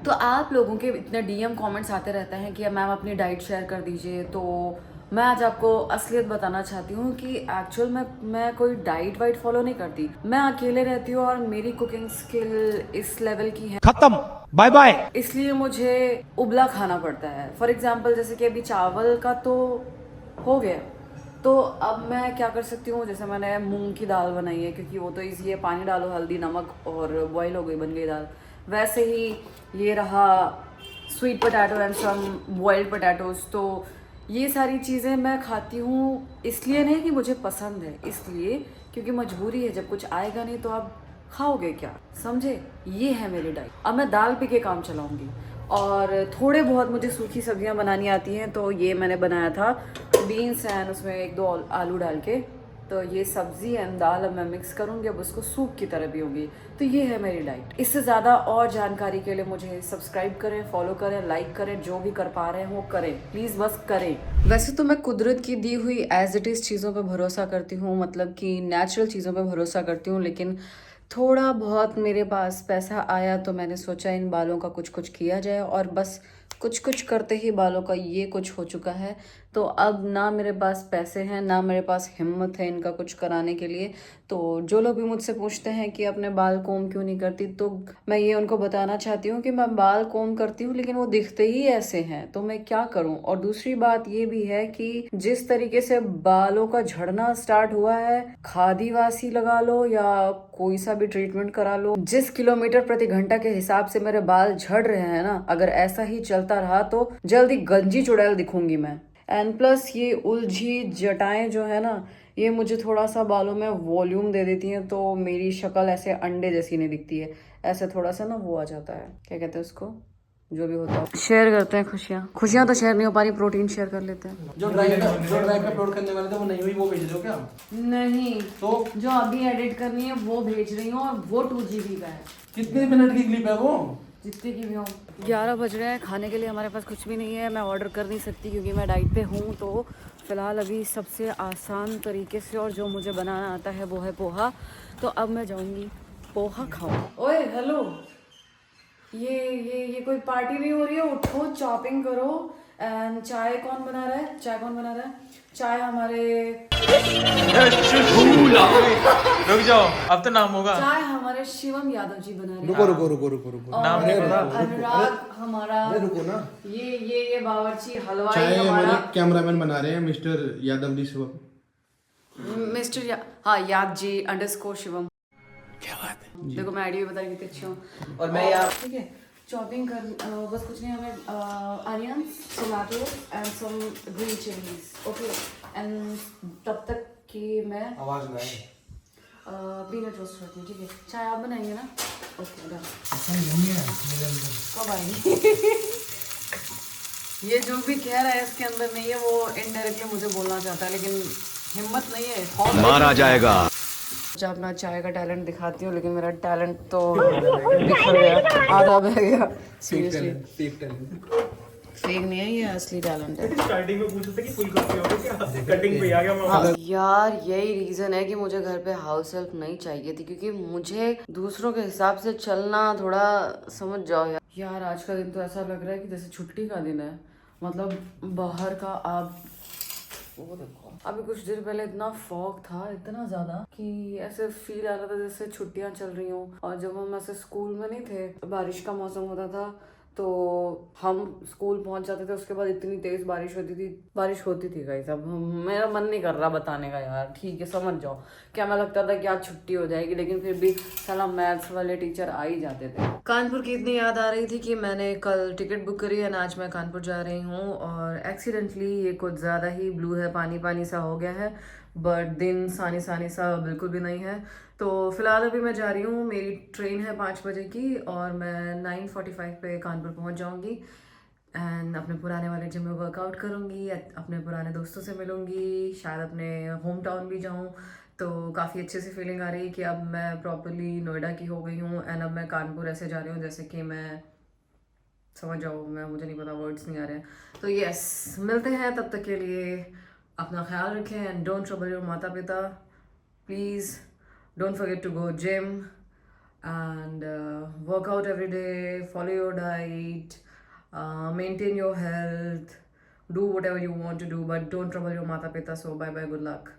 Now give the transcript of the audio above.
तो आप लोगों के इतने डीएम कमेंट्स आते रहते हैं कि मैम अपनी डाइट शेयर कर दीजिए, तो मैं आज आपको असलियत बताना चाहती हूँ कि एक्चुअल में मैं कोई डाइट वाइट फॉलो नहीं करती। मैं अकेले रहती हूँ और मेरी कुकिंग स्किल इस लेवल की है, खत्म, बाय बाय। इसलिए मुझे उबला खाना पड़ता है। फॉर एग्जाम्पल जैसे कि अभी चावल का तो हो गया, तो अब मैं क्या कर सकती हूँ, जैसे मैंने मूंग की दाल बनाई है क्योंकि वो तो ईजी है, पानी डालो, हल्दी नमक और बॉईल हो गई, बन गई दाल। वैसे ही ये रहा sweet potato and some boiled potatoes. तो ये सारी चीज़ें मैं खाती हूँ इसलिए नहीं कि मुझे पसंद है, इसलिए क्योंकि मजबूरी है। जब कुछ आएगा नहीं तो आप खाओगे क्या, समझे? ये है मेरी डाइट। अब मैं दाल पी के काम चलाऊंगी और थोड़े बहुत मुझे सूखी सब्जियां बनानी आती हैं। तो ये मैंने बनाया था बीन्स एंड उसमें एक दो आलू डाल के। तो ये सब्जी एंड दाल अब मैं मिक्स करूंगी, अब उसको सूप की तरह भी होगी। तो ये है मेरी डाइट। इससे ज़्यादा और जानकारी के लिए मुझे सब्सक्राइब करें, फॉलो करें, लाइक करें, जो भी कर पा रहे हैं वो करें, प्लीज़ बस करें। वैसे तो मैं कुदरत की दी हुई एज इट इज़ चीज़ों पे भरोसा करती हूँ, मतलब कि नेचुरल चीज़ों पे भरोसा करती हूँ, लेकिन थोड़ा बहुत मेरे पास पैसा आया तो मैंने सोचा इन बालों का कुछ कुछ किया जाए, और बस कुछ कुछ करते ही बालों का ये कुछ हो चुका है। तो अब ना मेरे पास पैसे हैं, ना मेरे पास हिम्मत है इनका कुछ कराने के लिए। तो जो लोग भी मुझसे पूछते हैं कि अपने बाल कोम क्यों नहीं करती, तो मैं ये उनको बताना चाहती हूँ कि मैं बाल कोम करती हूँ लेकिन वो दिखते ही ऐसे हैं, तो मैं क्या करूँ। और दूसरी बात ये भी है कि जिस तरीके से बालों का झड़ना स्टार्ट हुआ है, खादी वासी लगा लो या कोई सा भी ट्रीटमेंट करा लो, जिस किलोमीटर प्रति घंटा के हिसाब से मेरे बाल झड़ रहे हैं ना, अगर ऐसा ही चलता रहा तो जल्दी गंजी चुड़ैल दिखूंगी मैं। एंड प्लस ये उलझी जटाएं जो है ना, ये मुझे थोड़ा सा बालों में वॉल्यूम दे देती हैं, तो मेरी शक्ल ऐसे अंडे जैसी नहीं दिखती है, ऐसे थोड़ा सा ना वो आ जाता है, क्या कहते हैं उसको, जो भी होता है। शेयर करते हैं खुशियाँ, खुशियाँ तो शेयर नहीं हो पा रही, प्रोटीन शेयर कर लेते हैं। जो ड्राइव पे अपलोड करने वाले थे वो नहीं हुई, वो भेज दो क्या? नहीं, तो जो अभी एडिट करनी है वो भेज रही हूँ, और वो 2 GB का है। कितने मिनट की क्लिप है वो? जितने की भी हो। 11 बज रहे हैं, खाने के लिए हमारे पास कुछ भी नहीं है। मैं ऑर्डर कर नहीं सकती क्योंकि मैं डाइट पे हूँ। तो फिलहाल अभी सबसे आसान तरीके से और जो मुझे बनाना आता है वो है पोहा। तो अब मैं जाऊँगी पोहा खाऊं। ओए हेलो, ये कोई पार्टी नहीं हो रही है, उठो चॉपिंग करो। एंड चाय कौन बना रहा है, चाय कौन बना रहा है? चाय हमारे रुक जाओ, अब तो नाम होगा। चाय हमारे शिवम यादव जी बना रहे हैं। रुको रुको रुको रुको रुको। और नाम नहीं पता। अनुराग हमारा, अरे रुको ना, ये बावर्ची हलवाई चाय हमारा हमारे कैमरामैन बना रहे हैं मिस्टर यादव जी शिवम। मिस्टर हाँ याद जी अंडरस्कोर शिवम। क्या बात है। देखो मैं आईडी बता रही कितनी अच्छी हूँ। और मैं यहाँ ठीक है, चॉपिंग कर बस कुछ नहीं, हमें onions, tomato and some green chillies, okay. And तब तक कि मैं आवाज ना आए। पीनट रोस्ट करती हूँ, ठीक है? चाय आप बनाएंगे ना? Okay done. नहीं है मेरे अंदर। कब आएंगे? ये जो भी कह रहा है इसके अंदर नहीं है, वो इनडायरेक्टली मुझे बोलना चाहता है, लेकिन हिम्मत नहीं है, मारा जाएगा। मुझे अपना चाय का टैलेंट दिखाती हूँ, लेकिन मेरा टैलेंट तो बिखर गया, आधा बह गया। सीरियसली फेक नहीं है, ये असली टैलेंट है। स्टार्टिंग में पूछा था कि फुल कॉपी होगी क्या, कटिंग पे आ गया मैं। हाँ यार, यही रीजन है कि मुझे घर पे हाउस हेल्प नहीं चाहिए थी, क्योंकि मुझे दूसरों के हिसाब से चलना थोड़ा, समझ जाओ यार। यार आज का दिन तो ऐसा लग रहा है कि जैसे छुट्टी का दिन है, मतलब बाहर का आप वो देखो। अभी कुछ देर पहले इतना फॉग था, इतना ज्यादा, कि ऐसे फील आ रहा था जैसे छुट्टियां चल रही हों। और जब हम ऐसे स्कूल में नहीं थे, बारिश का मौसम होता था, तो हम स्कूल पहुंच जाते थे, उसके बाद इतनी तेज बारिश होती थी गाइस। अब मेरा मन नहीं कर रहा बताने का यार, ठीक है समझ जाओ। क्या मैं लगता था कि आज छुट्टी हो जाएगी, लेकिन फिर भी साला मैथ्स वाले टीचर आ ही जाते थे। कानपुर की इतनी याद आ रही थी कि मैंने कल टिकट बुक करी है, आज मैं कानपुर जा रही हूँ, और एक्सीडेंटली ये कुछ ज़्यादा ही ब्लू है, पानी पानी सा हो गया है, बट दिन सानी सानी सा बिल्कुल भी नहीं है। तो फिलहाल अभी मैं जा रही हूँ, मेरी ट्रेन है 5 बजे की, और मैं 9:45 पे कानपुर पहुँच जाऊँगी। एंड अपने पुराने वाले जिम में वर्कआउट करूँगी, अपने पुराने दोस्तों से मिलूँगी, शायद अपने होम टाउन भी जाऊँ। तो काफ़ी अच्छे से फीलिंग आ रही है कि अब मैं प्रॉपरली नोएडा की हो गई हूँ, एंड अब मैं कानपुर ऐसे जा रही हूँ जैसे कि मैं, समझ जाओ, मुझे नहीं पता, वर्ड्स नहीं आ रहे हैं। तो यस, मिलते हैं, तब तक के लिए अपना ख्याल रखें, एंड डोंट ट्रबल योर माता पिता please. Don't forget to go gym and work out every day, follow your diet, maintain your health, do whatever you want to do, but don't trouble your mata pita. So bye bye, good luck.